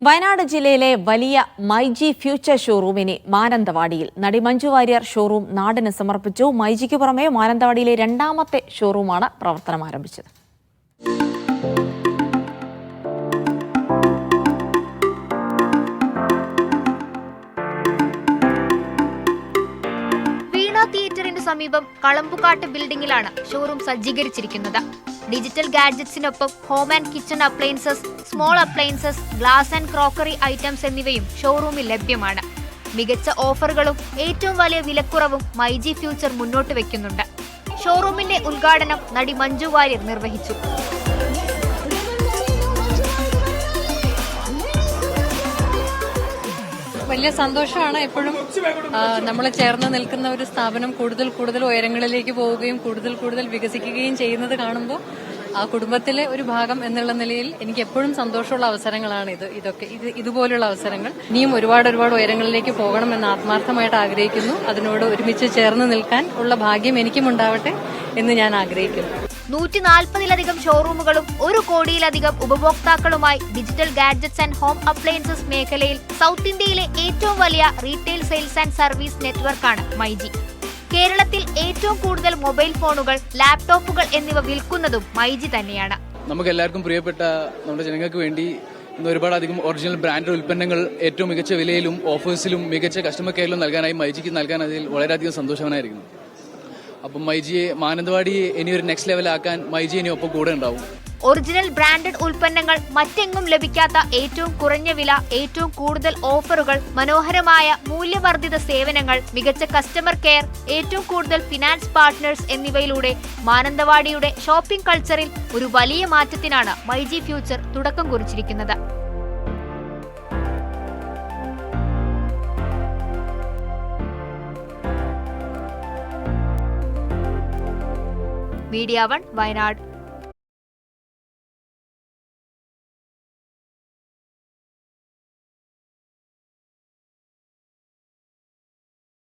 വയനാട് ജില്ലയിലെ വലിയ മൈജി ഫ്യൂച്ചർ ഷോറൂമിനെ മാനന്തവാടിയിൽ നടി മഞ്ജു വാര്യർ ഷോറൂം നാടിന് സമർപ്പിച്ചു. മൈജിക്ക് പുറമെ മാനന്തവാടിയിലെ രണ്ടാമത്തെ ഷോറൂമാണ് പ്രവർത്തനം ആരംഭിച്ചത്. തിയേറ്ററിന് സമീപം കളമ്പുകാട്ട് ബിൽഡിംഗിലാണ് ഷോറൂം സജ്ജീകരിച്ചിരിക്കുന്നത്. ഡിജിറ്റൽ ഗാഡ്ജറ്റ്സിനൊപ്പം home and kitchen appliances, small appliances, glass and crockery items എന്നിവയും ഷോറൂമിൽ ലഭ്യമാണ്. മികച്ച ഓഫറുകളും ഏറ്റവും വലിയ വിലക്കുറവും മൈജി ഫ്യൂച്ചർ മുന്നോട്ട് വെക്കുന്നുണ്ട്. ഷോറൂമിന്റെ ഉദ്ഘാടനം നടി മഞ്ജു വാര്യർ നിർവഹിച്ചു. വലിയ സന്തോഷമാണ്. എപ്പോഴും നമ്മൾ ചേർന്ന് നിൽക്കുന്ന ഒരു സ്ഥാപനം കൂടുതൽ കൂടുതൽ ഉയരങ്ങളിലേക്ക് പോവുകയും കൂടുതൽ വികസിക്കുകയും ചെയ്യുന്നത് കാണുമ്പോൾ ആ കുടുംബത്തിലെ ഒരു ഭാഗം എന്നുള്ള നിലയിൽ എനിക്ക് എപ്പോഴും സന്തോഷമുള്ള അവസരങ്ങളാണ് ഇതുപോലുള്ള അവസരങ്ങൾ. ഇനിയും ഒരുപാട് ഉയരങ്ങളിലേക്ക് പോകണമെന്ന് ആത്മാർത്ഥമായിട്ട് ആഗ്രഹിക്കുന്നു. അതിനോട് ഒരുമിച്ച് ചേർന്ന് നിൽക്കാൻ ഉള്ള ഭാഗ്യം എനിക്കും ഉണ്ടാവട്ടെ എന്ന് ഞാൻ ആഗ്രഹിക്കുന്നു. 140-ലധികം ഷോറൂമുകളും 1 കോടിയിലധികം ഉപഭോക്താക്കളുമായി digital gadgets and home appliances മേഖലയിൽ സൗത്ത് ഇന്ത്യയിലെ ഏറ്റവും വലിയ റീറ്റെയിൽ സെയിൽസ് ആൻഡ് സർവീസ് നെറ്റ്വർക്കാണ് മൈജി. കേരളത്തിൽ ഏറ്റവും കൂടുതൽ മൊബൈൽ ഫോണുകൾ, ലാപ്ടോപ്പുകൾ എന്നിവ വിൽക്കുന്നതും മൈജി തന്നെയാണ്. നമുക്ക് എല്ലാവർക്കും പ്രിയപ്പെട്ട നമ്മുടെ ജനങ്ങൾക്ക് വേണ്ടി ഇന്ന് ഒരുപാടധികം ഒറിജിനൽ ബ്രാൻഡ് ഉൽപ്പന്നങ്ങൾ ഏറ്റവും മികച്ച വിലയിലും ഓഫേഴ്സിലും മികച്ച കസ്റ്റമർ കെയറിലും നൽകാനായി മൈജിക്ക് നൽകാൻ അതിൽ വളരെയധികം സന്തോഷവാനായിരിക്കുന്നു. അപ്പം മൈജിയെ മാനന്തവാടിയെ ഇനി ഒരു നെക്സ്റ്റ് ലെവലാക്കാൻ മൈജി ഇനി ഒപ്പം കൂടെ ഉണ്ടാവും. ഒറിജിനൽ ബ്രാൻഡഡ് ഉൽപ്പന്നങ്ങൾ, മറ്റെങ്ങും ലഭിക്കാത്ത ഏറ്റവും കുറഞ്ഞ വില, ഏറ്റവും കൂടുതൽ ഓഫറുകൾ, മനോഹരമായ മൂല്യവർദ്ധിത സേവനങ്ങൾ, മികച്ച കസ്റ്റമർ കെയർ, ഏറ്റവും കൂടുതൽ ഫിനാൻസ് പാർട്ട്നേഴ്സ് എന്നിവയിലൂടെ മാനന്തവാടിയുടെ ഷോപ്പിംഗ് കൾച്ചറിൽ ഒരു വലിയ മാറ്റത്തിനാണ് മൈജി ഫ്യൂച്ചർ തുടക്കം കുറിച്ചിരിക്കുന്നത്. മീഡിയ 1 വയനാട്.